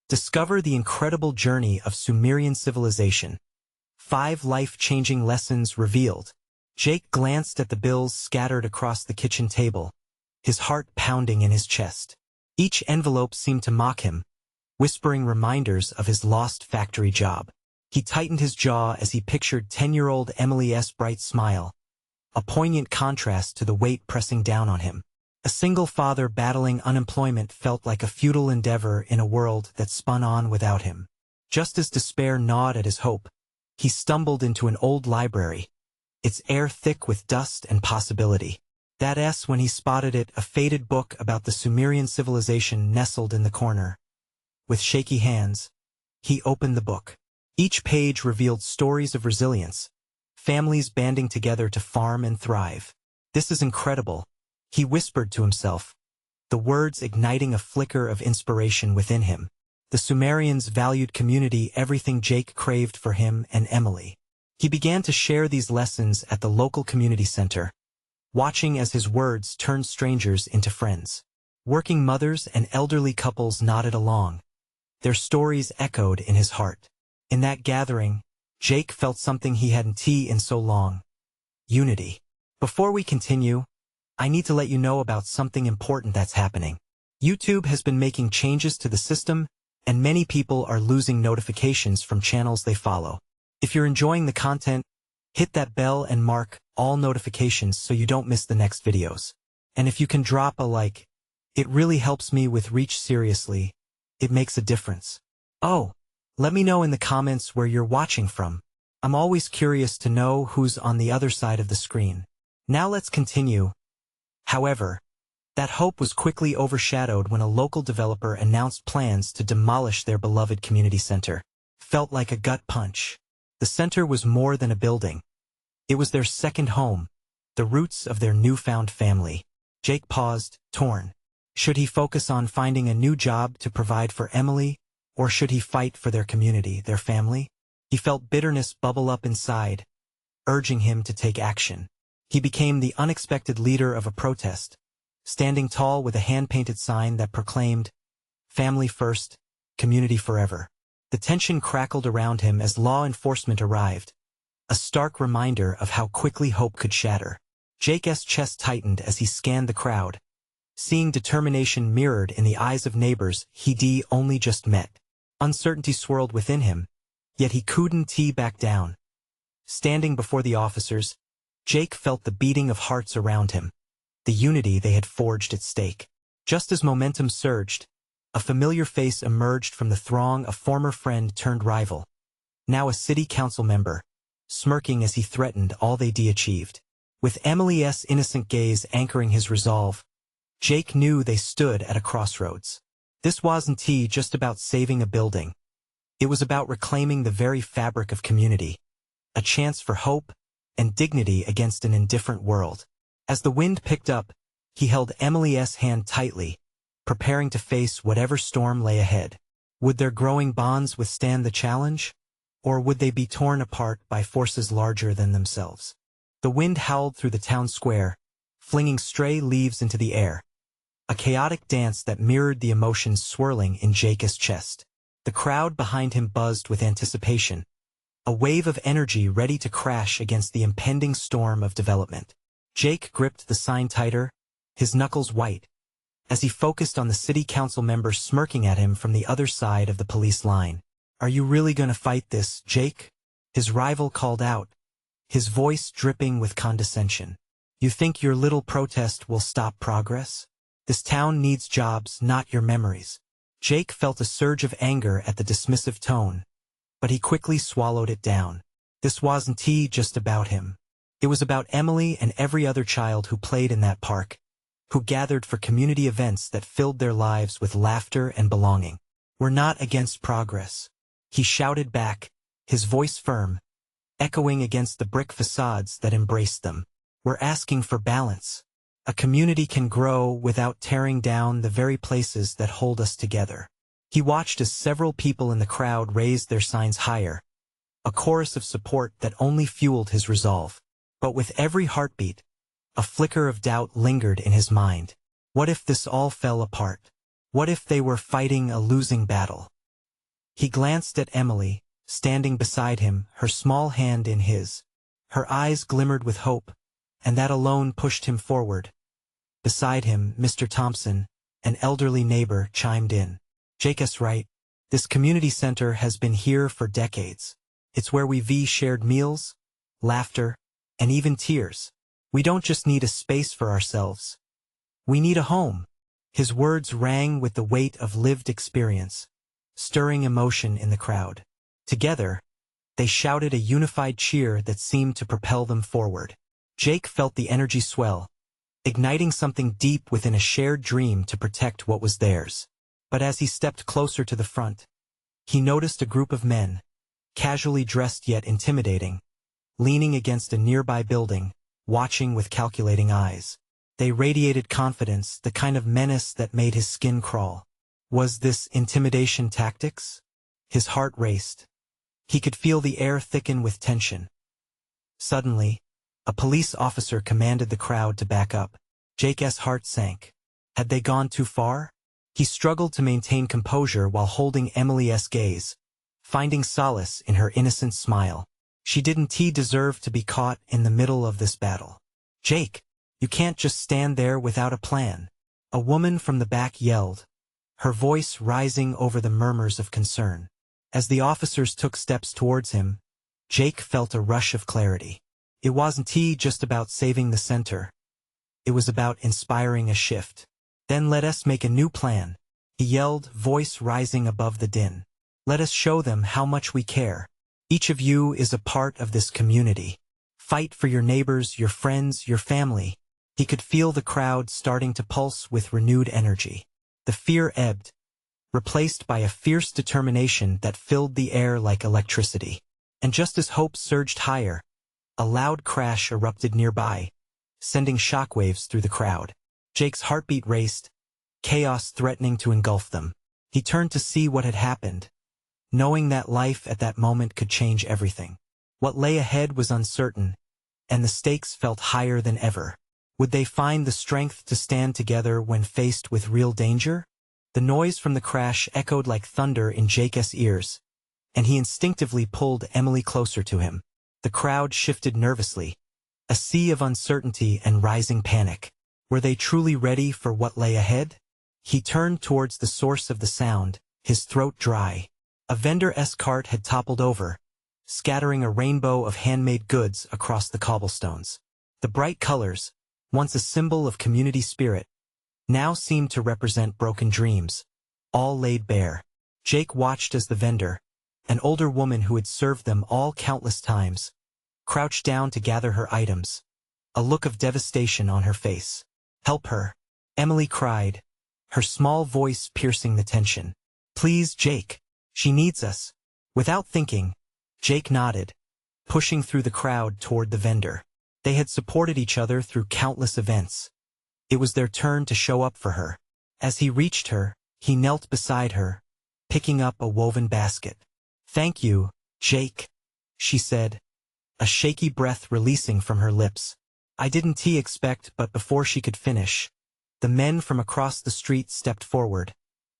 Discover the incredible journey of Sumerian civilization. 5 life-changing lessons revealed. Jake glanced at the bills scattered across the kitchen table, his heart pounding in his chest. Each envelope seemed to mock him, whispering reminders of his lost factory job. He tightened his jaw as he pictured 10-year-old Emily's bright smile, a poignant contrast to the weight pressing down on him. A single father battling unemployment felt like a futile endeavor in a world that spun on without him. Just as despair gnawed at his hope, he stumbled into an old library, its air thick with dust and possibility. That's when he spotted it, a faded book about the Sumerian civilization nestled in the corner. With shaky hands, he opened the book. Each page revealed stories of resilience, families banding together to farm and thrive. "This is incredible," he whispered to himself, the words igniting a flicker of inspiration within him. The Sumerians valued community, everything Jake craved for him and Emily. He began to share these lessons at the local community center, watching as his words turned strangers into friends. Working mothers and elderly couples nodded along, their stories echoed in his heart. In that gathering, Jake felt something he hadn't seen in so long: unity. Before we continue, I need to let you know about something important that's happening. YouTube has been making changes to the system, and many people are losing notifications from channels they follow. If you're enjoying the content, hit that bell and mark all notifications so you don't miss the next videos. And if you can drop a like, it really helps me with reach. Seriously, it makes a difference. Oh, let me know in the comments where you're watching from. I'm always curious to know who's on the other side of the screen. Now let's continue. However, that hope was quickly overshadowed when a local developer announced plans to demolish their beloved community center. Felt like a gut punch. The center was more than a building. It was their second home, the roots of their newfound family. Jake paused, torn. Should he focus on finding a new job to provide for Emily, or should he fight for their community, their family? He felt bitterness bubble up inside, urging him to take action. He became the unexpected leader of a protest, standing tall with a hand-painted sign that proclaimed, "Family first, community forever." The tension crackled around him as law enforcement arrived, a stark reminder of how quickly hope could shatter. Jake's chest tightened as he scanned the crowd, seeing determination mirrored in the eyes of neighbors he'd only just met. Uncertainty swirled within him, yet he couldn't back down. Standing before the officers, Jake felt the beating of hearts around him, the unity they had forged at stake. Just as momentum surged, a familiar face emerged from the throng, a former friend turned rival, now a city council member, smirking as he threatened all they'd achieved. With Emily's innocent gaze anchoring his resolve, Jake knew they stood at a crossroads. This wasn't just about saving a building. It was about reclaiming the very fabric of community, a chance for hope and dignity against an indifferent world. As the wind picked up, he held Emily's hand tightly, preparing to face whatever storm lay ahead. Would their growing bonds withstand the challenge, or would they be torn apart by forces larger than themselves? The wind howled through the town square, flinging stray leaves into the air, a chaotic dance that mirrored the emotions swirling in Jake's chest. The crowd behind him buzzed with anticipation, a wave of energy ready to crash against the impending storm of development. Jake gripped the sign tighter, his knuckles white, as he focused on the city council members smirking at him from the other side of the police line. "Are you really gonna fight this, Jake?" his rival called out, his voice dripping with condescension. "You think your little protest will stop progress? This town needs jobs, not your memories." Jake felt a surge of anger at the dismissive tone, but he quickly swallowed it down. This wasn't just about him. It was about Emily and every other child who played in that park, who gathered for community events that filled their lives with laughter and belonging. "We're not against progress," he shouted back, his voice firm, echoing against the brick facades that embraced them. "We're asking for balance. A community can grow without tearing down the very places that hold us together." He watched as several people in the crowd raised their signs higher, a chorus of support that only fueled his resolve. But with every heartbeat, a flicker of doubt lingered in his mind. What if this all fell apart? What if they were fighting a losing battle? He glanced at Emily, standing beside him, her small hand in his. Her eyes glimmered with hope, and that alone pushed him forward. Beside him, Mr. Thompson, an elderly neighbor, chimed in. "Jake's right. This community center has been here for decades. It's where we shared meals, laughter, and even tears. We don't just need a space for ourselves. We need a home." His words rang with the weight of lived experience, stirring emotion in the crowd. Together, they shouted a unified cheer that seemed to propel them forward. Jake felt the energy swell, igniting something deep within a shared dream to protect what was theirs. But as he stepped closer to the front, he noticed a group of men, casually dressed yet intimidating, leaning against a nearby building, watching with calculating eyes. They radiated confidence, the kind of menace that made his skin crawl. Was this intimidation tactics? His heart raced. He could feel the air thicken with tension. Suddenly, a police officer commanded the crowd to back up. Jake's heart sank. Had they gone too far? He struggled to maintain composure while holding Emily's gaze, finding solace in her innocent smile. She didn't deserve to be caught in the middle of this battle. "Jake, you can't just stand there without a plan," a woman from the back yelled, her voice rising over the murmurs of concern. As the officers took steps towards him, Jake felt a rush of clarity. It wasn't just about saving the center. It was about inspiring a shift. "Then let us make a new plan," he yelled, voice rising above the din. "Let us show them how much we care. Each of you is a part of this community. Fight for your neighbors, your friends, your family." He could feel the crowd starting to pulse with renewed energy. The fear ebbed, replaced by a fierce determination that filled the air like electricity. And just as hope surged higher, a loud crash erupted nearby, sending shockwaves through the crowd. Jake's heartbeat raced, chaos threatening to engulf them. He turned to see what had happened, knowing that life at that moment could change everything. What lay ahead was uncertain, and the stakes felt higher than ever. Would they find the strength to stand together when faced with real danger? The noise from the crash echoed like thunder in Jake's ears, and he instinctively pulled Emily closer to him. The crowd shifted nervously, a sea of uncertainty and rising panic. Were they truly ready for what lay ahead? He turned towards the source of the sound, his throat dry. A vendor's cart had toppled over, scattering a rainbow of handmade goods across the cobblestones. The bright colors, once a symbol of community spirit, now seemed to represent broken dreams, all laid bare. Jake watched as the vendor, an older woman who had served them all countless times, crouched down to gather her items, a look of devastation on her face. "Help her," Emily cried, her small voice piercing the tension. "Please, Jake. She needs us." Without thinking, Jake nodded, pushing through the crowd toward the vendor. They had supported each other through countless events. It was their turn to show up for her. As he reached her, he knelt beside her, picking up a woven basket. "Thank you, Jake," she said, a shaky breath releasing from her lips. "I didn't expect," but before she could finish, the men from across the street stepped forward,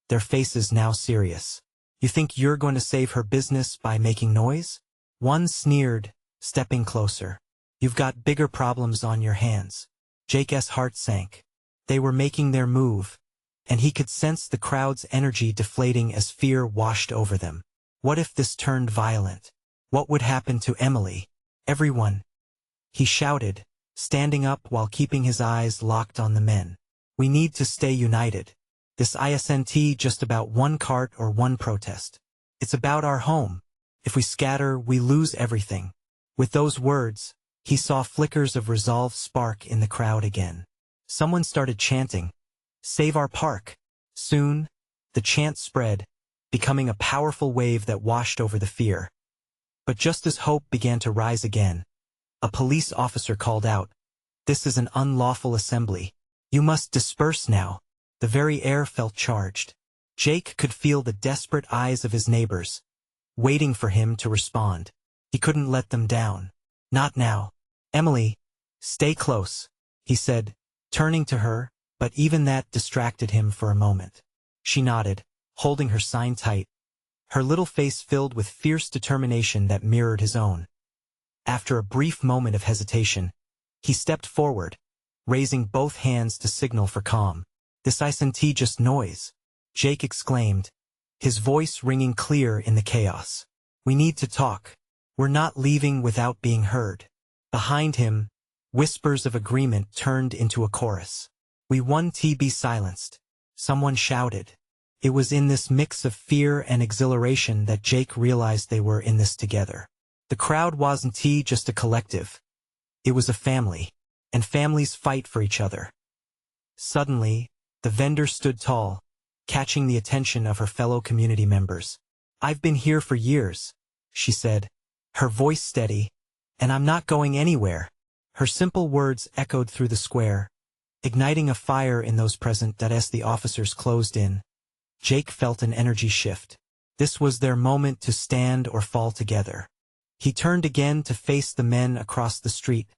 their faces now serious. "You think you're going to save her business by making noise?" One sneered, stepping closer. "You've got bigger problems on your hands." Jake's heart sank. They were making their move, and he could sense the crowd's energy deflating as fear washed over them. What if this turned violent? What would happen to Emily? "Everyone," he shouted, standing up while keeping his eyes locked on the men. "We need to stay united. This isn't just about one cart or one protest. It's about our home. If we scatter, we lose everything." With those words, he saw flickers of resolve spark in the crowd again. Someone started chanting, "Save our park." Soon, the chant spread, becoming a powerful wave that washed over the fear. But just as hope began to rise again, a police officer called out, "This is an unlawful assembly. You must disperse now." The very air felt charged. Jake could feel the desperate eyes of his neighbors, waiting for him to respond. He couldn't let them down. "Not now. Emily, stay close," he said, turning to her, but even that distracted him for a moment. She nodded, holding her sign tight, her little face filled with fierce determination that mirrored his own. After a brief moment of hesitation, he stepped forward, raising both hands to signal for calm. "This isn't just noise," Jake exclaimed, his voice ringing clear in the chaos. "We need to talk. We're not leaving without being heard." Behind him, whispers of agreement turned into a chorus. "We want to be silenced," someone shouted. It was in this mix of fear and exhilaration that Jake realized they were in this together. The crowd wasn't just a collective. It was a family, and families fight for each other. Suddenly, the vendor stood tall, catching the attention of her fellow community members. "I've been here for years," she said, her voice steady, "and I'm not going anywhere." Her simple words echoed through the square, igniting a fire in those present that as the officers closed in, Jake felt an energy shift. This was their moment to stand or fall together. He turned again to face the men across the street,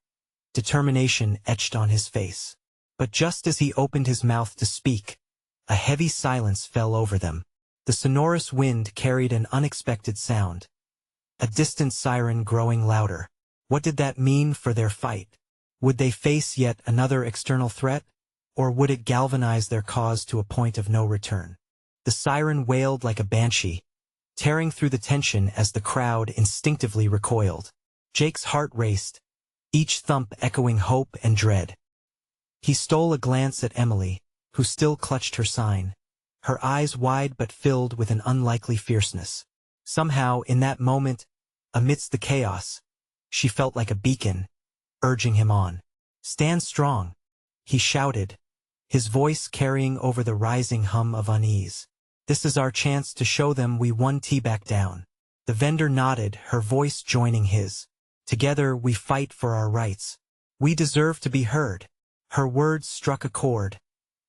determination etched on his face. But just as he opened his mouth to speak, a heavy silence fell over them. The sonorous wind carried an unexpected sound, a distant siren growing louder. What did that mean for their fight? Would they face yet another external threat, or would it galvanize their cause to a point of no return? The siren wailed like a banshee, tearing through the tension as the crowd instinctively recoiled. Jake's heart raced, each thump echoing hope and dread. He stole a glance at Emily, who still clutched her sign, her eyes wide but filled with an unlikely fierceness. Somehow, in that moment, amidst the chaos, she felt like a beacon, urging him on. "Stand strong," he shouted, his voice carrying over the rising hum of unease. "This is our chance to show them we won back down." The vendor nodded, her voice joining his. "Together we fight for our rights. We deserve to be heard." Her words struck a chord,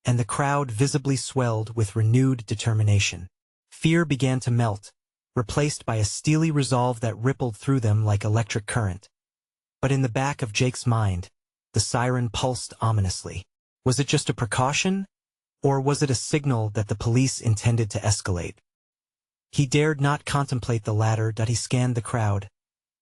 and the crowd visibly swelled with renewed determination. Fear began to melt, replaced by a steely resolve that rippled through them like electric current. But in the back of Jake's mind, the siren pulsed ominously. Was it just a precaution, or was it a signal that the police intended to escalate? He dared not contemplate the latter, that he scanned the crowd,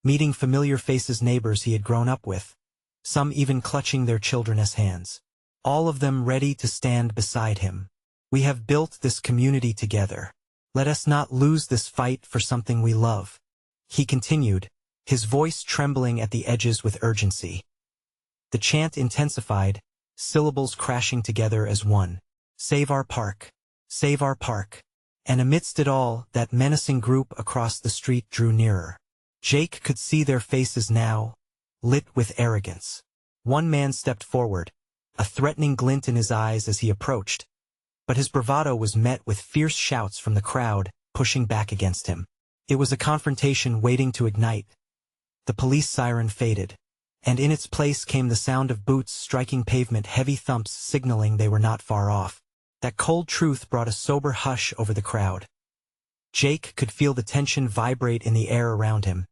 meeting familiar faces, neighbors he had grown up with, some even clutching their children as hands. All of them ready to stand beside him. "We have built this community together. Let us not lose this fight for something we love," he continued, his voice trembling at the edges with urgency. The chant intensified, syllables crashing together as one. "Save our park. Save our park." And amidst it all, that menacing group across the street drew nearer. Jake could see their faces now, lit with arrogance. One man stepped forward, a threatening glint in his eyes as he approached, but his bravado was met with fierce shouts from the crowd, pushing back against him. It was a confrontation waiting to ignite. The police siren faded, and in its place came the sound of boots striking pavement, heavy thumps signaling they were not far off. That cold truth brought a sober hush over the crowd. Jake could feel the tension vibrate in the air around him,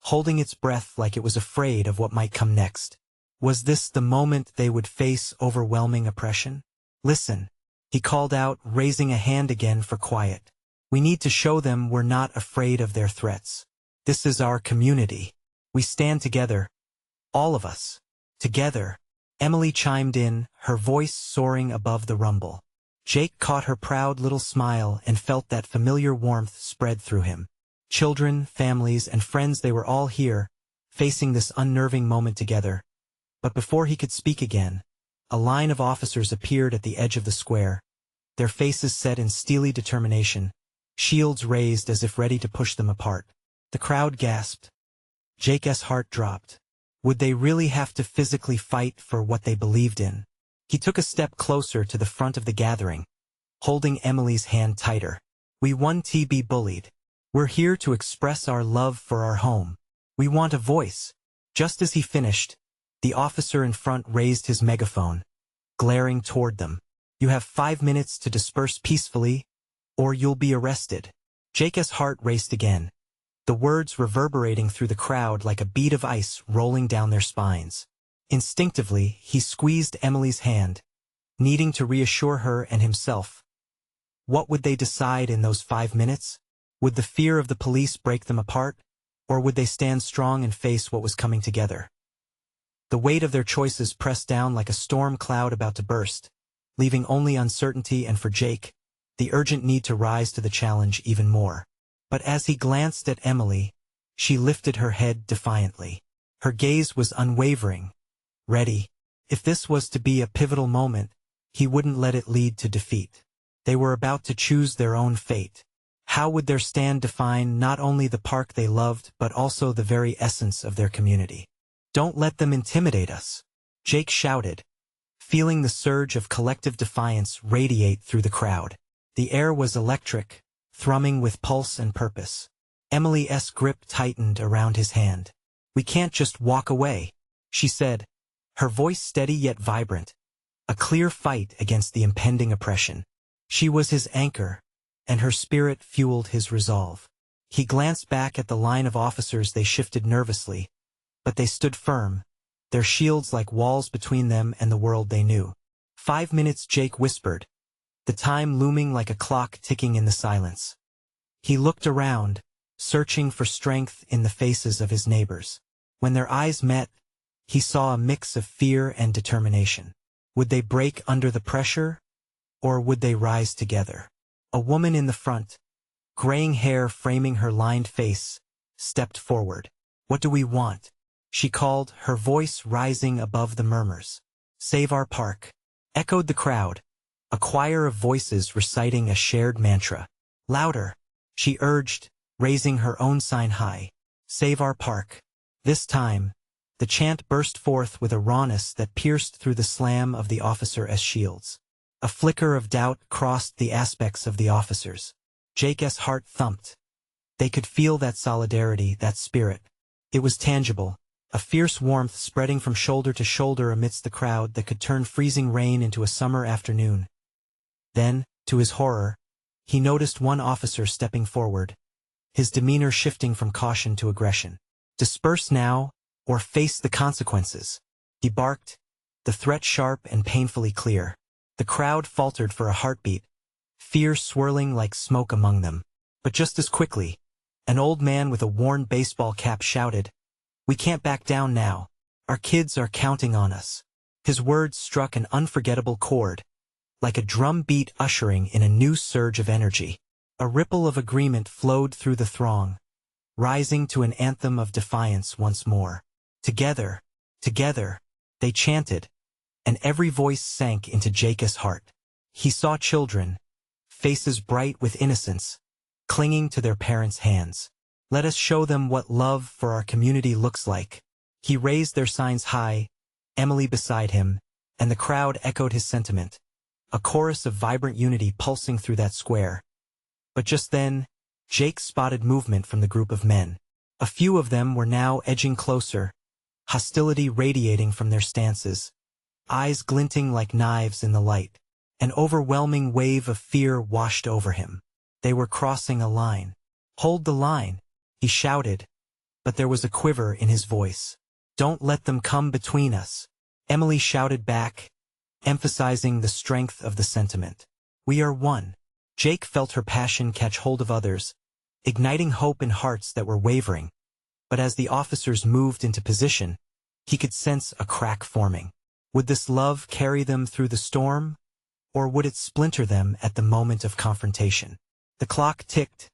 holding its breath like it was afraid of what might come next. Was this the moment they would face overwhelming oppression? "Listen," he called out, raising a hand again for quiet. "We need to show them we're not afraid of their threats. This is our community. We stand together. All of us. Together." Emily chimed in, her voice soaring above the rumble. Jake caught her proud little smile and felt that familiar warmth spread through him. Children, families, and friends, they were all here, facing this unnerving moment together. But before he could speak again, a line of officers appeared at the edge of the square, their faces set in steely determination, shields raised as if ready to push them apart. The crowd gasped. Jake's heart dropped. Would they really have to physically fight for what they believed in? He took a step closer to the front of the gathering, holding Emily's hand tighter. "We want to be bullied. We're here to express our love for our home. We want a voice." Just as he finished, the officer in front raised his megaphone, glaring toward them. "You have 5 minutes to disperse peacefully, or you'll be arrested." Jake's heart raced again, the words reverberating through the crowd like a bead of ice rolling down their spines. Instinctively, he squeezed Emily's hand, needing to reassure her and himself. What would they decide in those 5 minutes? Would the fear of the police break them apart, or would they stand strong and face what was coming together? The weight of their choices pressed down like a storm cloud about to burst, leaving only uncertainty and, for Jake, the urgent need to rise to the challenge even more. But as he glanced at Emily, she lifted her head defiantly. Her gaze was unwavering, ready. If this was to be a pivotal moment, he wouldn't let it lead to defeat. They were about to choose their own fate. How would their stand define not only the park they loved but also the very essence of their community? "Don't let them intimidate us," Jake shouted, feeling the surge of collective defiance radiate through the crowd. The air was electric, thrumming with pulse and purpose. Emily's grip tightened around his hand. "We can't just walk away," she said, her voice steady yet vibrant, a clear fight against the impending oppression. She was his anchor, and her spirit fueled his resolve. He glanced back at the line of officers. They shifted nervously, but they stood firm, their shields like walls between them and the world they knew. 5 minutes, Jake whispered, the time looming like a clock ticking in the silence. He looked around, searching for strength in the faces of his neighbors. When their eyes met, he saw a mix of fear and determination. Would they break under the pressure, or would they rise together? A woman in the front, graying hair framing her lined face, stepped forward. "What do we want?" she called, her voice rising above the murmurs. "Save our park," echoed the crowd, a choir of voices reciting a shared mantra. "Louder," she urged, raising her own sign high. "Save our park." This time, the chant burst forth with a rawness that pierced through the slam of the officers' shields. A flicker of doubt crossed the aspects of the officers. Jake's heart thumped. They could feel that solidarity, that spirit. It was tangible, a fierce warmth spreading from shoulder to shoulder amidst the crowd that could turn freezing rain into a summer afternoon. Then, to his horror, he noticed one officer stepping forward, his demeanor shifting from caution to aggression. "Disperse now, or face the consequences," he barked, the threat sharp and painfully clear. The crowd faltered for a heartbeat, fear swirling like smoke among them. But just as quickly, an old man with a worn baseball cap shouted, "We can't back down now. Our kids are counting on us." His words struck an unforgettable chord, like a drum beat ushering in a new surge of energy. A ripple of agreement flowed through the throng, rising to an anthem of defiance once more. "Together, together," they chanted, and every voice sank into Jake's heart. He saw children, faces bright with innocence, clinging to their parents' hands. "Let us show them what love for our community looks like." He raised their signs high, Emily beside him, and the crowd echoed his sentiment, a chorus of vibrant unity pulsing through that square. But just then, Jake spotted movement from the group of men. A few of them were now edging closer, hostility radiating from their stances, eyes glinting like knives in the light. An overwhelming wave of fear washed over him. They were crossing a line. "Hold the line," he shouted, but there was a quiver in his voice. "Don't let them come between us," Emily shouted back, emphasizing the strength of the sentiment. "We are one." Jake felt her passion catch hold of others, igniting hope in hearts that were wavering. But as the officers moved into position, he could sense a crack forming. Would this love carry them through the storm, or would it splinter them at the moment of confrontation? The clock ticked,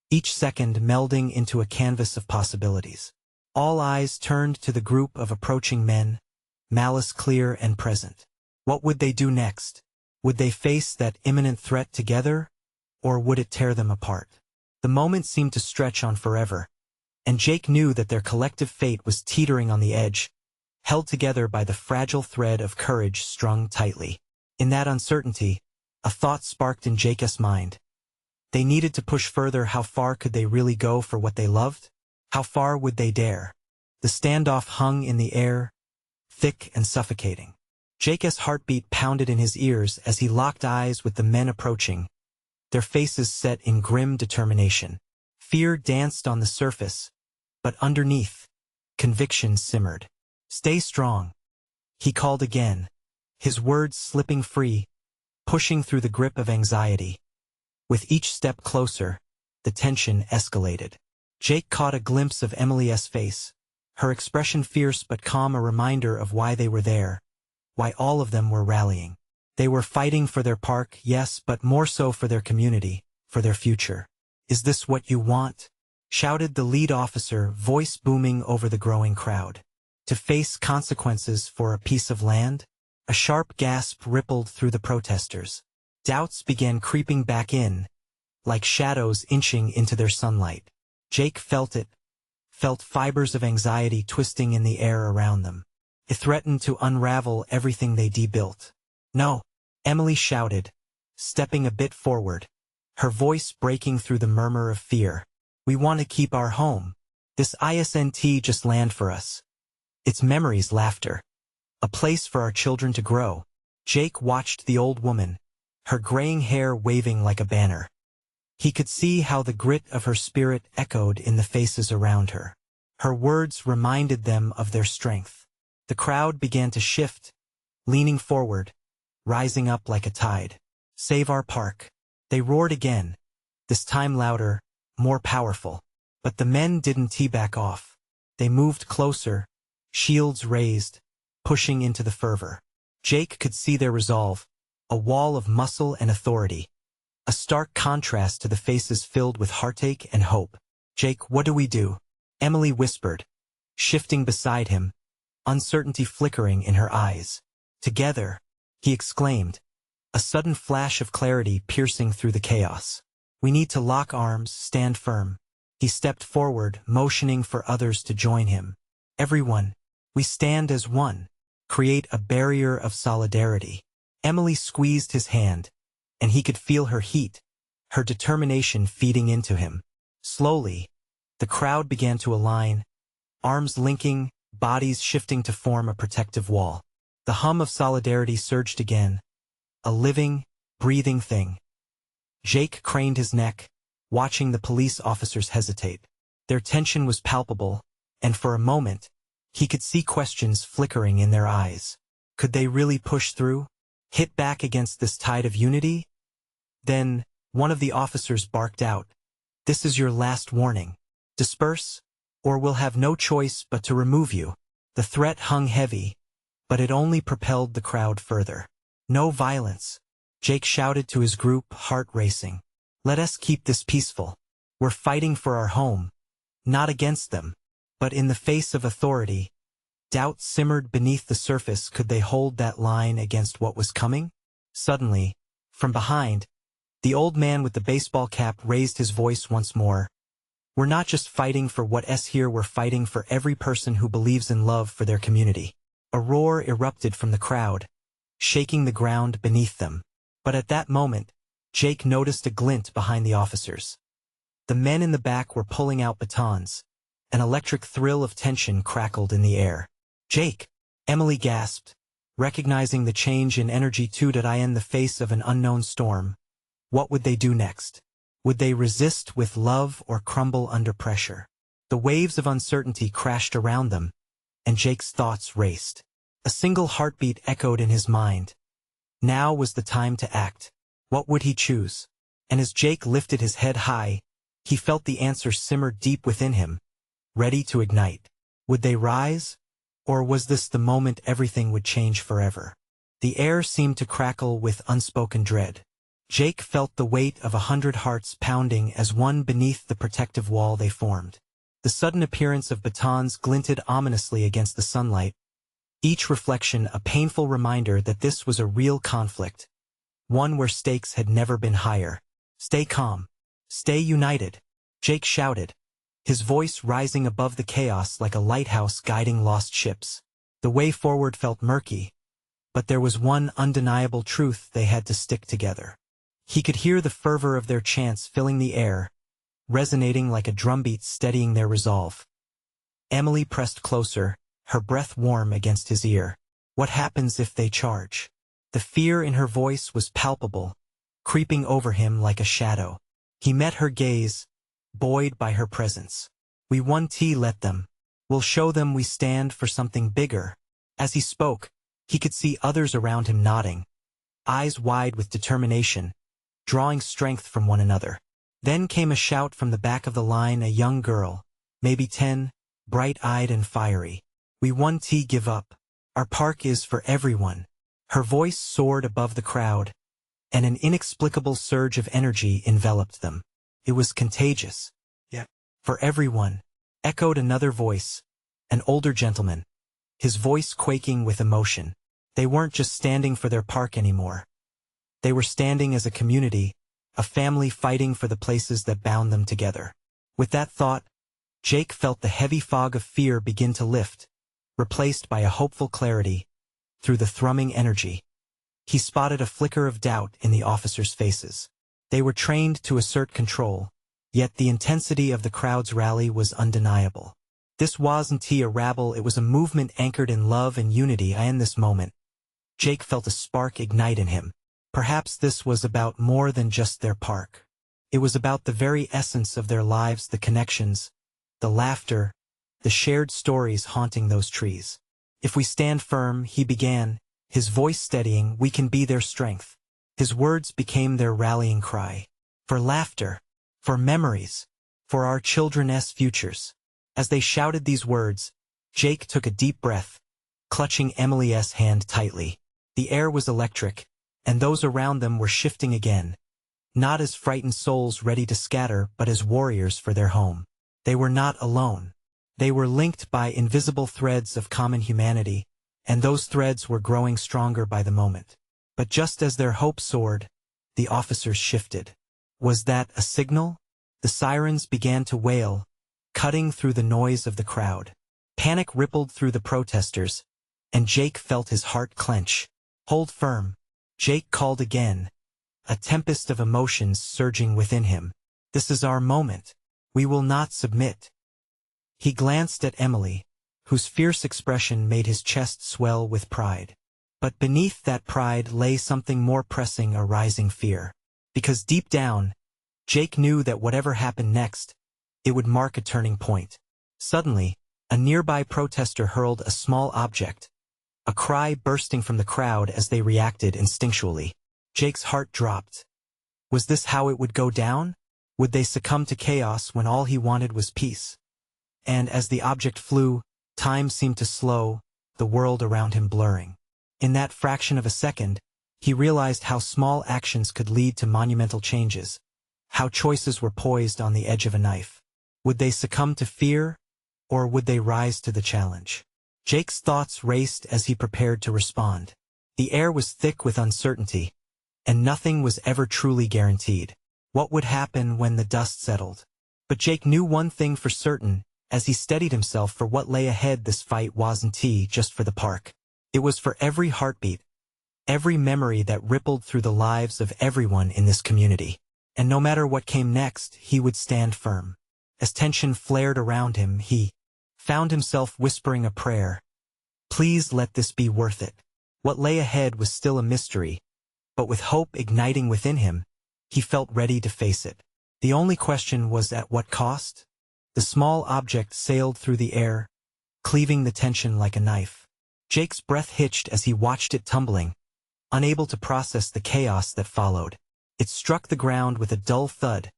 each second melding into a canvas of possibilities. All eyes turned to the group of approaching men, malice clear and present. What would they do next? Would they face that imminent threat together, or would it tear them apart? The moment seemed to stretch on forever, and Jake knew that their collective fate was teetering on the edge, held together by the fragile thread of courage strung tightly. In that uncertainty, a thought sparked in Jake's mind. They needed to push further. How far could they really go for what they loved? How far would they dare? The standoff hung in the air, thick and suffocating. Jake's heartbeat pounded in his ears as he locked eyes with the men approaching, their faces set in grim determination. Fear danced on the surface, but underneath, conviction simmered. "Stay strong," he called again, his words slipping free, pushing through the grip of anxiety. With each step closer, the tension escalated. Jake caught a glimpse of Emily's face, her expression fierce but calm, a reminder of why they were there, why all of them were rallying. They were fighting for their park, yes, but more so for their community, for their future. "Is this what you want?" shouted the lead officer, voice booming over the growing crowd. "To face consequences for a piece of land?" A sharp gasp rippled through the protesters. Doubts began creeping back in, like shadows inching into their sunlight. Jake felt it, felt fibers of anxiety twisting in the air around them. It threatened to unravel everything they built. "No!" Emily shouted, stepping a bit forward, her voice breaking through the murmur of fear. "We want to keep our home. This isn't just land for us. It's memories, laughter. A place for our children to grow." Jake watched the old woman, her graying hair waving like a banner. He could see how the grit of her spirit echoed in the faces around her. Her words reminded them of their strength. The crowd began to shift, leaning forward, rising up like a tide. "Save our park." They roared again, this time louder, more powerful. But the men didn't back off. They moved closer, shields raised, pushing into the fervor. Jake could see their resolve, a wall of muscle and authority. A stark contrast to the faces filled with heartache and hope. "Jake, what do we do?" Emily whispered, shifting beside him, uncertainty flickering in her eyes. "Together," he exclaimed, a sudden flash of clarity piercing through the chaos. "We need to lock arms, stand firm." He stepped forward, motioning for others to join him. "Everyone, we stand as one. Create a barrier of solidarity." Emily squeezed his hand, and he could feel her heat, her determination feeding into him. Slowly, the crowd began to align, arms linking, bodies shifting to form a protective wall. The hum of solidarity surged again, a living, breathing thing. Jake craned his neck, watching the police officers hesitate. Their tension was palpable, and for a moment, he could see questions flickering in their eyes. Could they really push through? Hit back against this tide of unity? Then, one of the officers barked out, "This is your last warning. Disperse, or we'll have no choice but to remove you." The threat hung heavy, but it only propelled the crowd further. "No violence," Jake shouted to his group, heart racing. "Let us keep this peaceful. We're fighting for our home, not against them." But in the face of authority, doubt simmered beneath the surface. Could they hold that line against what was coming? Suddenly, from behind, the old man with the baseball cap raised his voice once more. "We're not just fighting for what's here, we're fighting for every person who believes in love for their community." A roar erupted from the crowd, shaking the ground beneath them. But at that moment, Jake noticed a glint behind the officers. The men in the back were pulling out batons. An electric thrill of tension crackled in the air. "Jake!" Emily gasped, recognizing the change in energy in the face of an unknown storm. What would they do next? Would they resist with love or crumble under pressure? The waves of uncertainty crashed around them, and Jake's thoughts raced. A single heartbeat echoed in his mind. Now was the time to act. What would he choose? And as Jake lifted his head high, he felt the answer simmer deep within him, ready to ignite. Would they rise? Or was this the moment everything would change forever? The air seemed to crackle with unspoken dread. Jake felt the weight of 100 hearts pounding as one beneath the protective wall they formed. The sudden appearance of batons glinted ominously against the sunlight, each reflection a painful reminder that this was a real conflict, one where stakes had never been higher. "Stay calm. Stay united," Jake shouted, his voice rising above the chaos like a lighthouse guiding lost ships. The way forward felt murky, but there was one undeniable truth: they had to stick together. He could hear the fervor of their chants filling the air, resonating like a drumbeat steadying their resolve. Emily pressed closer, her breath warm against his ear. What happens if they charge? The fear in her voice was palpable, creeping over him like a shadow. He met her gaze, buoyed by her presence. "We won't let them. We'll show them we stand for something bigger." As he spoke, he could see others around him nodding, eyes wide with determination, drawing strength from one another. Then came a shout from the back of the line, a young girl, maybe 10, bright-eyed and fiery. "We won't give up. Our park is for everyone." Her voice soared above the crowd, and an inexplicable surge of energy enveloped them. It was contagious. "Yeah, for everyone," echoed another voice, an older gentleman, his voice quaking with emotion. They weren't just standing for their park anymore. They were standing as a community, a family fighting for the places that bound them together. With that thought, Jake felt the heavy fog of fear begin to lift, replaced by a hopeful clarity through the thrumming energy. He spotted a flicker of doubt in the officers' faces. They were trained to assert control, yet the intensity of the crowd's rally was undeniable. This wasn't a rabble, it was a movement anchored in love and unity. In this moment, Jake felt a spark ignite in him. Perhaps this was about more than just their park. It was about the very essence of their lives, the connections, the laughter, the shared stories haunting those trees. "If we stand firm," he began, his voice steadying, "we can be their strength." His words became their rallying cry. For laughter, for memories, for our children's futures. As they shouted these words, Jake took a deep breath, clutching Emily's hand tightly. The air was electric, and those around them were shifting again, not as frightened souls ready to scatter, but as warriors for their home. They were not alone. They were linked by invisible threads of common humanity, and those threads were growing stronger by the moment. But just as their hope soared, the officers shifted. Was that a signal? The sirens began to wail, cutting through the noise of the crowd. Panic rippled through the protesters, and Jake felt his heart clench. "Hold firm," Jake called again, a tempest of emotions surging within him. "This is our moment. We will not submit." He glanced at Emily, whose fierce expression made his chest swell with pride. But beneath that pride lay something more pressing, a rising fear. Because deep down, Jake knew that whatever happened next, it would mark a turning point. Suddenly, a nearby protester hurled a small object, a cry bursting from the crowd as they reacted instinctually. Jake's heart dropped. Was this how it would go down? Would they succumb to chaos when all he wanted was peace? And as the object flew, time seemed to slow, the world around him blurring. In that fraction of a second, he realized how small actions could lead to monumental changes, how choices were poised on the edge of a knife. Would they succumb to fear, or would they rise to the challenge? Jake's thoughts raced as he prepared to respond. The air was thick with uncertainty, and nothing was ever truly guaranteed. What would happen when the dust settled? But Jake knew one thing for certain, as he steadied himself for what lay ahead. This fight wasn't just for the park. It was for every heartbeat, every memory that rippled through the lives of everyone in this community. And no matter what came next, he would stand firm. As tension flared around him, he found himself whispering a prayer. Please let this be worth it. What lay ahead was still a mystery, but with hope igniting within him, he felt ready to face it. The only question was, at what cost? The small object sailed through the air, cleaving the tension like a knife. Jake's breath hitched as he watched it tumbling, unable to process the chaos that followed. It struck the ground with a dull thud,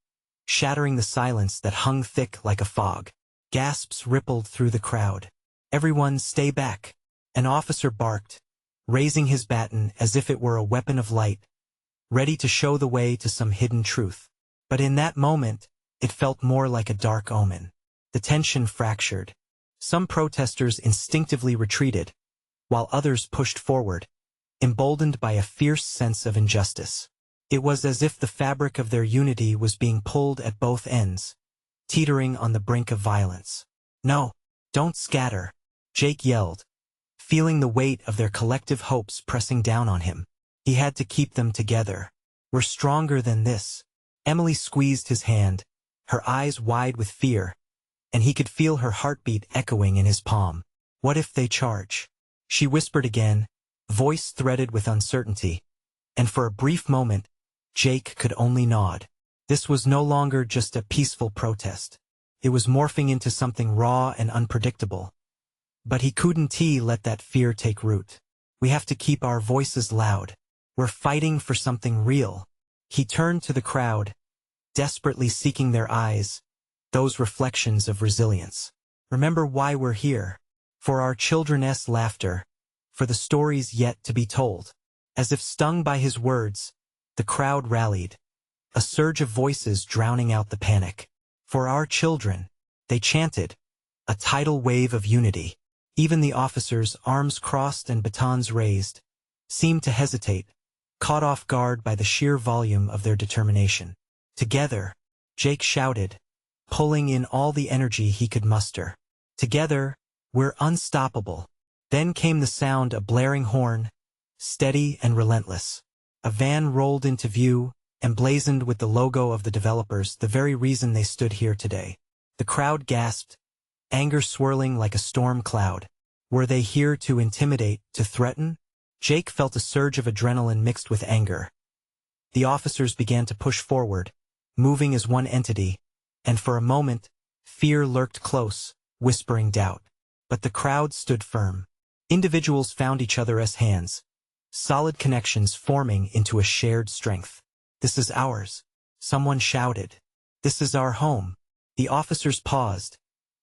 shattering the silence that hung thick like a fog. Gasps rippled through the crowd. "Everyone stay back," an officer barked, raising his baton as if it were a weapon of light, ready to show the way to some hidden truth. But in that moment, it felt more like a dark omen. The tension fractured. Some protesters instinctively retreated, while others pushed forward, emboldened by a fierce sense of injustice. It was as if the fabric of their unity was being pulled at both ends, teetering on the brink of violence. "No, don't scatter," Jake yelled, feeling the weight of their collective hopes pressing down on him. He had to keep them together. "We're stronger than this." Emily squeezed his hand, her eyes wide with fear, and he could feel her heartbeat echoing in his palm. "What if they charge?" She whispered again, voice threaded with uncertainty, and for a brief moment, Jake could only nod. This was no longer just a peaceful protest. It was morphing into something raw and unpredictable. But he couldn't let that fear take root. "We have to keep our voices loud. We're fighting for something real." He turned to the crowd, desperately seeking their eyes, those reflections of resilience. Remember why we're here. For our children's laughter, for the stories yet to be told. As if stung by his words, the crowd rallied, a surge of voices drowning out the panic. For our children, they chanted, a tidal wave of unity. Even the officers, arms crossed and batons raised, seemed to hesitate, caught off guard by the sheer volume of their determination. Together, Jake shouted, pulling in all the energy he could muster. Together, we're unstoppable. Then came the sound of a blaring horn, steady and relentless. A van rolled into view, emblazoned with the logo of the developers, the very reason they stood here today. The crowd gasped, anger swirling like a storm cloud. Were they here to intimidate, to threaten? Jake felt a surge of adrenaline mixed with anger. The officers began to push forward, moving as one entity, and for a moment, fear lurked close, whispering doubt. But the crowd stood firm. Individuals found each other as hands, solid connections forming into a shared strength. This is ours, someone shouted. This is our home. The officers paused,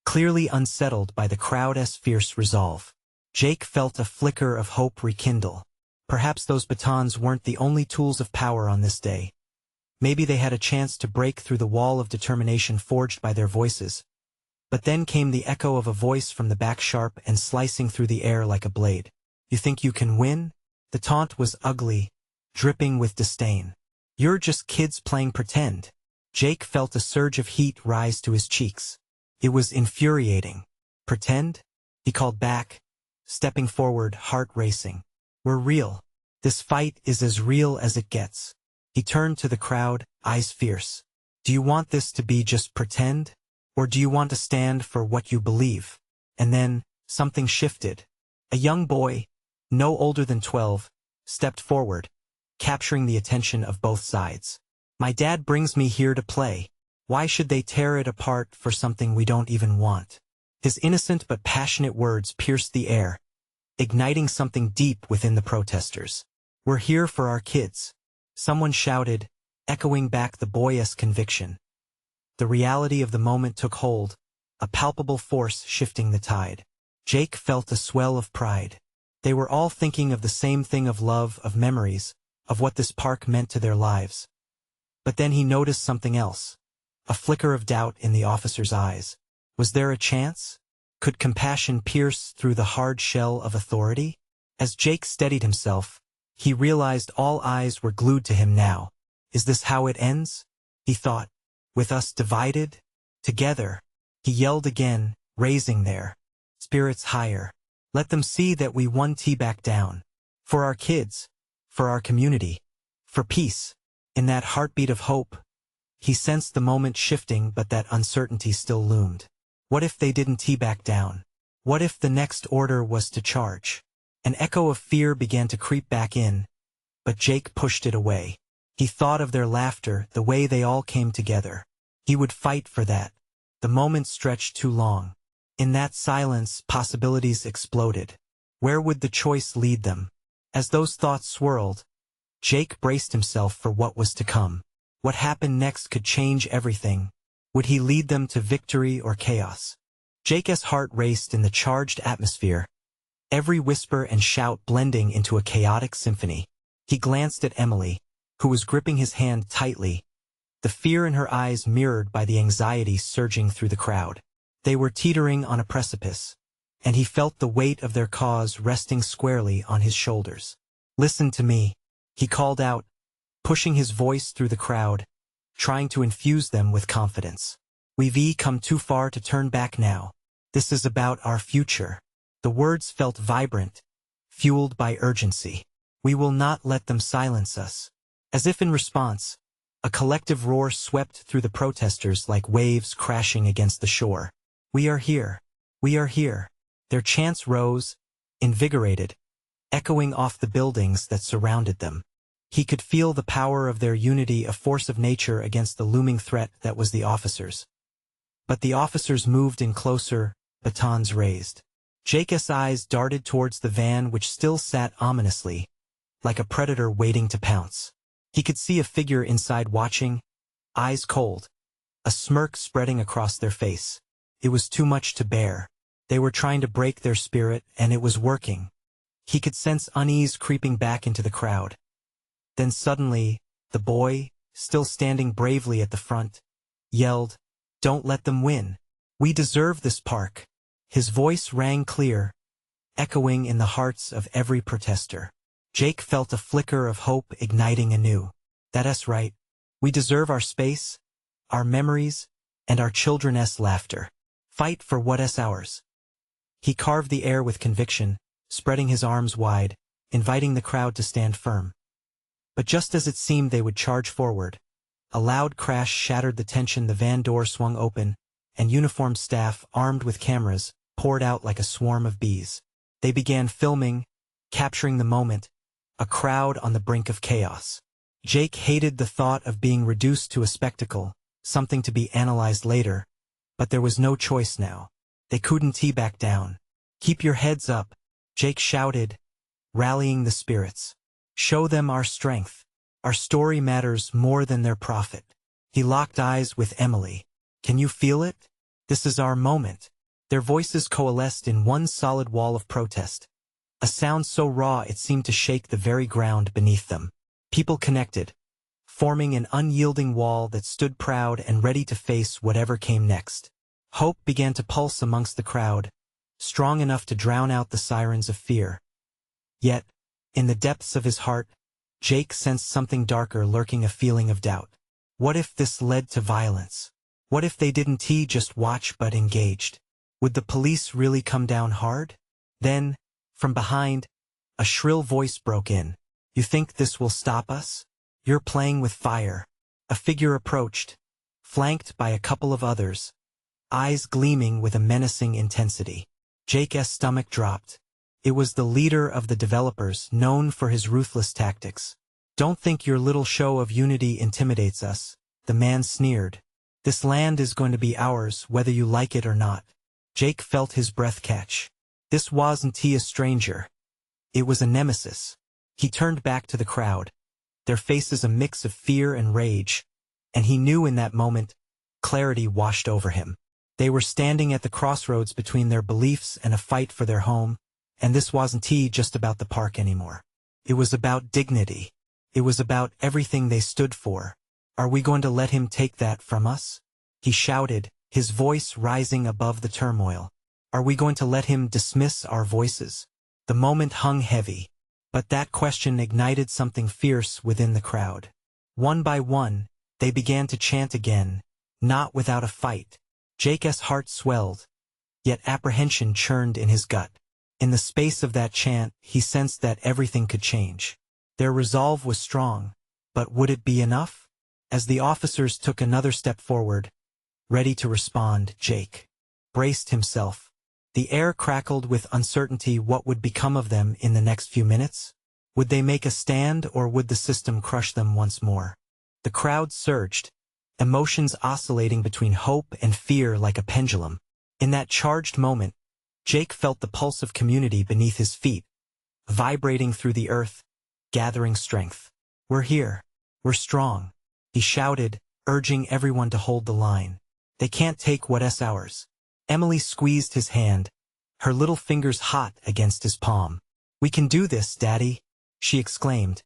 clearly unsettled by the crowd's fierce resolve. Jake felt a flicker of hope rekindle. Perhaps those batons weren't the only tools of power on this day. Maybe they had a chance to break through the wall of determination forged by their voices. But then came the echo of a voice from the back, sharp and slicing through the air like a blade. You think you can win? The taunt was ugly, dripping with disdain. You're just kids playing pretend. Jake felt a surge of heat rise to his cheeks. It was infuriating. Pretend? He called back, stepping forward, heart racing. We're real. This fight is as real as it gets. He turned to the crowd, eyes fierce. Do you want this to be just pretend? Or do you want to stand for what you believe? And then, something shifted. A young boy, no older than 12, stepped forward, capturing the attention of both sides. My dad brings me here to play. Why should they tear it apart for something we don't even want? His innocent but passionate words pierced the air, igniting something deep within the protesters. We're here for our kids. Someone shouted, echoing back the boy's conviction. The reality of the moment took hold, a palpable force shifting the tide. Jake felt a swell of pride. They were all thinking of the same thing, of love, of memories, of what this park meant to their lives. But then he noticed something else. A flicker of doubt in the officer's eyes. Was there a chance? Could compassion pierce through the hard shell of authority? As Jake steadied himself, he realized all eyes were glued to him now. Is this how it ends? He thought. With us divided? Together. He yelled again, raising their spirits higher. Let them see that we won. Back down. For our kids. For our community. For peace. In that heartbeat of hope, he sensed the moment shifting, but that uncertainty still loomed. What if they didn't back down? What if the next order was to charge? An echo of fear began to creep back in, but Jake pushed it away. He thought of their laughter, the way they all came together. He would fight for that. The moment stretched too long. In that silence, possibilities exploded. Where would the choice lead them? As those thoughts swirled, Jake braced himself for what was to come. What happened next could change everything. Would he lead them to victory or chaos? Jake's heart raced in the charged atmosphere, every whisper and shout blending into a chaotic symphony. He glanced at Emily, who was gripping his hand tightly, the fear in her eyes mirrored by the anxiety surging through the crowd. They were teetering on a precipice, and he felt the weight of their cause resting squarely on his shoulders. Listen to me, he called out, pushing his voice through the crowd, trying to infuse them with confidence. We've come too far to turn back now. This is about our future. The words felt vibrant, fueled by urgency. We will not let them silence us. As if in response, a collective roar swept through the protesters like waves crashing against the shore. We are here. We are here. Their chants rose, invigorated, echoing off the buildings that surrounded them. He could feel the power of their unity, a force of nature against the looming threat that was the officers. But the officers moved in closer, batons raised. Jake's eyes darted towards the van, which still sat ominously, like a predator waiting to pounce. He could see a figure inside watching, eyes cold, a smirk spreading across their face. It was too much to bear. They were trying to break their spirit, and it was working. He could sense unease creeping back into the crowd. Then suddenly, the boy, still standing bravely at the front, yelled, "Don't let them win. We deserve this park." His voice rang clear, echoing in the hearts of every protester. Jake felt a flicker of hope igniting anew. That's right. We deserve our space, our memories, and our children's laughter. Fight for what's ours. He carved the air with conviction, spreading his arms wide, inviting the crowd to stand firm. But just as it seemed they would charge forward, a loud crash shattered the tension. The van door swung open, and uniformed staff, armed with cameras, poured out like a swarm of bees. They began filming, capturing the moment, a crowd on the brink of chaos. Jake hated the thought of being reduced to a spectacle, something to be analyzed later, but there was no choice now. They couldn't back down. "Keep your heads up," Jake shouted, rallying the spirits. "Show them our strength. Our story matters more than their profit." He locked eyes with Emily. "Can you feel it? This is our moment." Their voices coalesced in one solid wall of protest, a sound so raw it seemed to shake the very ground beneath them. People connected, forming an unyielding wall that stood proud and ready to face whatever came next. Hope began to pulse amongst the crowd, strong enough to drown out the sirens of fear. Yet, in the depths of his heart, Jake sensed something darker lurking, a feeling of doubt. What if this led to violence? What if they didn't just watch but engaged? Would the police really come down hard? Then, from behind, a shrill voice broke in. "You think this will stop us? You're playing with fire." A figure approached, flanked by a couple of others, eyes gleaming with a menacing intensity. Jake's stomach dropped. It was the leader of the developers, known for his ruthless tactics. "Don't think your little show of unity intimidates us," the man sneered. "This land is going to be ours, whether you like it or not." Jake felt his breath catch. This wasn't a stranger. It was a nemesis. He turned back to the crowd, their faces a mix of fear and rage, and he knew in that moment, clarity washed over him. They were standing at the crossroads between their beliefs and a fight for their home, and this wasn't just about the park anymore. It was about dignity. It was about everything they stood for. "Are we going to let him take that from us?" he shouted, his voice rising above the turmoil. "Are we going to let him dismiss our voices?" The moment hung heavy, but that question ignited something fierce within the crowd. One by one, they began to chant again, not without a fight. Jake's heart swelled, yet apprehension churned in his gut. In the space of that chant, he sensed that everything could change. Their resolve was strong, but would it be enough? As the officers took another step forward, ready to respond, Jake braced himself. The air crackled with uncertainty. What would become of them in the next few minutes? Would they make a stand, or would the system crush them once more? The crowd surged, emotions oscillating between hope and fear like a pendulum. In that charged moment, Jake felt the pulse of community beneath his feet, vibrating through the earth, gathering strength. "We're here. We're strong," he shouted, urging everyone to hold the line. "They can't take what's ours." Emily squeezed his hand, her little fingers hot against his palm. "We can do this, Daddy," she exclaimed,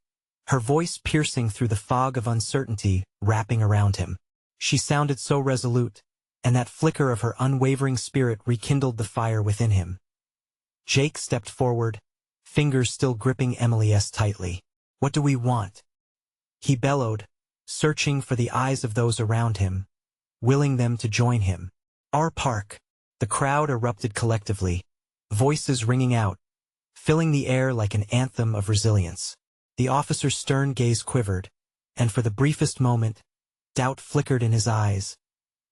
her voice piercing through the fog of uncertainty wrapping around him. She sounded so resolute, and that flicker of her unwavering spirit rekindled the fire within him. Jake stepped forward, fingers still gripping Emily's tightly. "What do we want?" he bellowed, searching for the eyes of those around him, willing them to join him. "Our park." The crowd erupted collectively, voices ringing out, filling the air like an anthem of resilience. The officer's stern gaze quivered, and for the briefest moment, doubt flickered in his eyes.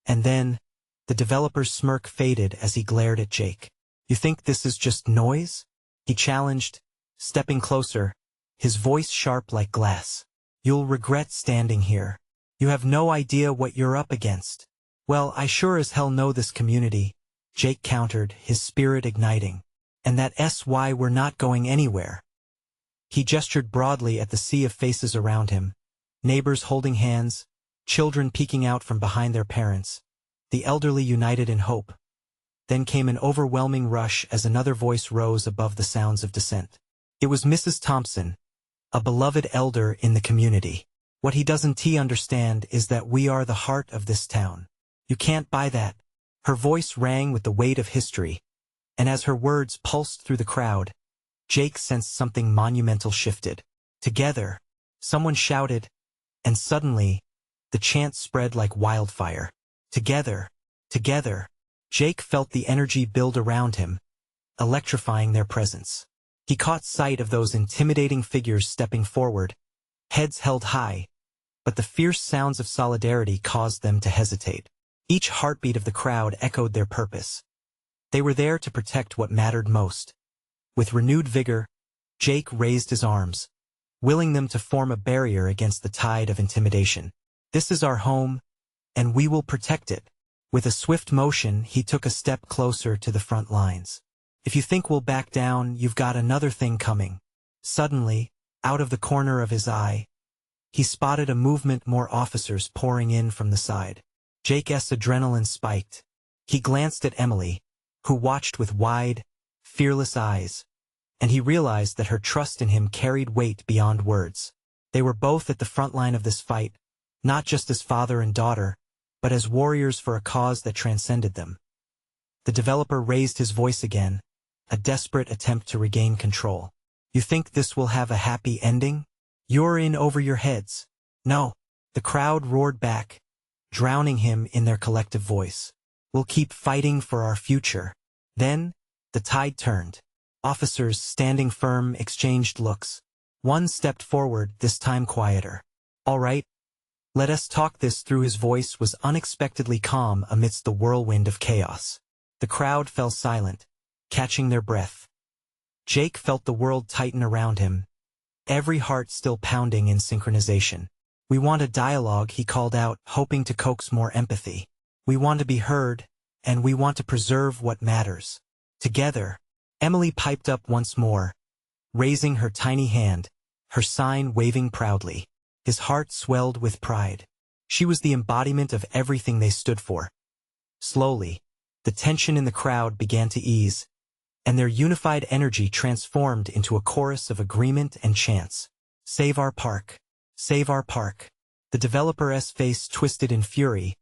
And then, the developer's smirk faded as he glared at Jake. "You think this is just noise?" he challenged, stepping closer, his voice sharp like glass. "You'll regret standing here. You have no idea what you're up against." "Well, I sure as hell know this community," Jake countered, his spirit igniting. "And that's why we're not going anywhere." He gestured broadly at the sea of faces around him, neighbors holding hands, children peeking out from behind their parents, the elderly united in hope. Then came an overwhelming rush as another voice rose above the sounds of dissent. It was Mrs. Thompson, a beloved elder in the community. What he doesn't understand is that we are the heart of this town. You can't buy that. Her voice rang with the weight of history, and as her words pulsed through the crowd, Jake sensed something monumental shifted. Together, someone shouted, and suddenly, the chant spread like wildfire. Together, together. Jake felt the energy build around him, electrifying their presence. He caught sight of those intimidating figures stepping forward, heads held high, but the fierce sounds of solidarity caused them to hesitate. Each heartbeat of the crowd echoed their purpose. They were there to protect what mattered most. With renewed vigor, Jake raised his arms, willing them to form a barrier against the tide of intimidation. This is our home, and we will protect it. With a swift motion, he took a step closer to the front lines. If you think we'll back down, you've got another thing coming. Suddenly, out of the corner of his eye, he spotted a movement, more officers pouring in from the side. Jake's adrenaline spiked. He glanced at Emily, who watched with wide, fearless eyes, and he realized that her trust in him carried weight beyond words. They were both at the front line of this fight, not just as father and daughter, but as warriors for a cause that transcended them. The developer raised his voice again, a desperate attempt to regain control. You think this will have a happy ending? You're in over your heads. No, the crowd roared back, drowning him in their collective voice. We'll keep fighting for our future. Then, the tide turned. Officers, standing firm, exchanged looks. One stepped forward, this time quieter. All right, let us talk this through. His voice was unexpectedly calm amidst the whirlwind of chaos. The crowd fell silent, catching their breath. Jake felt the world tighten around him, every heart still pounding in synchronization. We want a dialogue, he called out, hoping to coax more empathy. We want to be heard, and we want to preserve what matters. Together, Emily piped up once more, raising her tiny hand, her sign waving proudly. His heart swelled with pride. She was the embodiment of everything they stood for. Slowly, the tension in the crowd began to ease, and their unified energy transformed into a chorus of agreement and chants. Save our park. Save our park. The developer's face twisted in fury,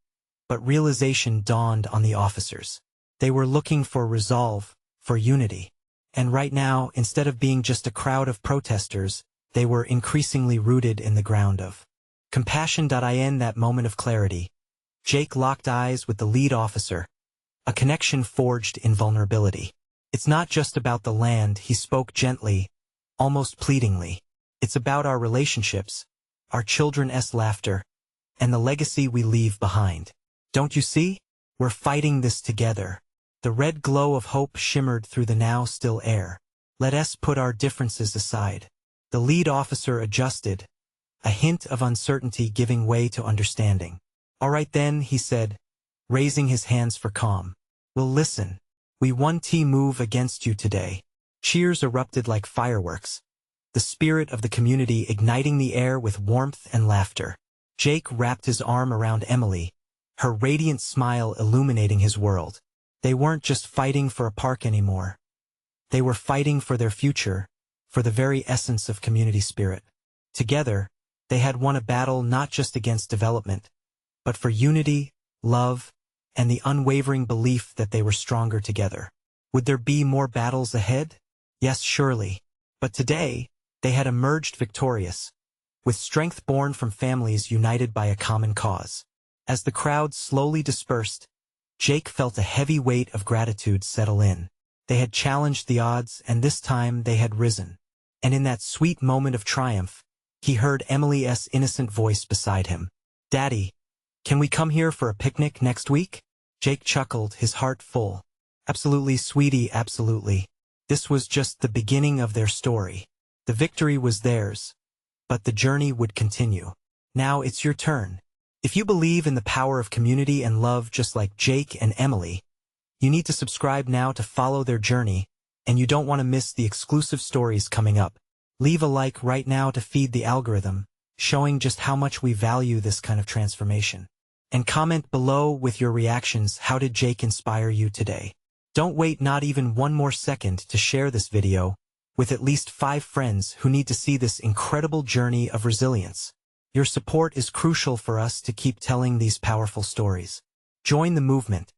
but realization dawned on the officers. They were looking for resolve, for unity. And right now, instead of being just a crowd of protesters, they were increasingly rooted in the ground of compassion. In that moment of clarity, Jake locked eyes with the lead officer, a connection forged in vulnerability. It's not just about the land, he spoke gently, almost pleadingly. It's about our relationships, our children's laughter, and the legacy we leave behind. Don't you see? We're fighting this together. The red glow of hope shimmered through the now still air. Let us put our differences aside. The lead officer adjusted, a hint of uncertainty giving way to understanding. All right then, he said, raising his hands for calm. We'll listen. We won't move against you today. Cheers erupted like fireworks, the spirit of the community igniting the air with warmth and laughter. Jake wrapped his arm around Emily, her radiant smile illuminating his world. They weren't just fighting for a park anymore. They were fighting for their future, for the very essence of community spirit. Together, they had won a battle not just against development, but for unity, love, and the unwavering belief that they were stronger together. Would there be more battles ahead? Yes, surely. But today, they had emerged victorious, with strength born from families united by a common cause. As the crowd slowly dispersed, Jake felt a heavy weight of gratitude settle in. They had challenged the odds, and this time they had risen. And in that sweet moment of triumph, he heard Emily's innocent voice beside him. Daddy, can we come here for a picnic next week? Jake chuckled, his heart full. Absolutely, sweetie, absolutely. This was just the beginning of their story. The victory was theirs, but the journey would continue. Now it's your turn. If you believe in the power of community and love just like Jake and Emily, you need to subscribe now to follow their journey, and you don't want to miss the exclusive stories coming up. Leave a like right now to feed the algorithm. showing just how much we value this kind of transformation. And comment below with your reactions. How did Jake inspire you today? Don't wait not even one more second to share this video with at least 5 friends who need to see this incredible journey of resilience. Your support is crucial for us to keep telling these powerful stories. Join the movement.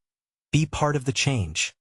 Be part of the change.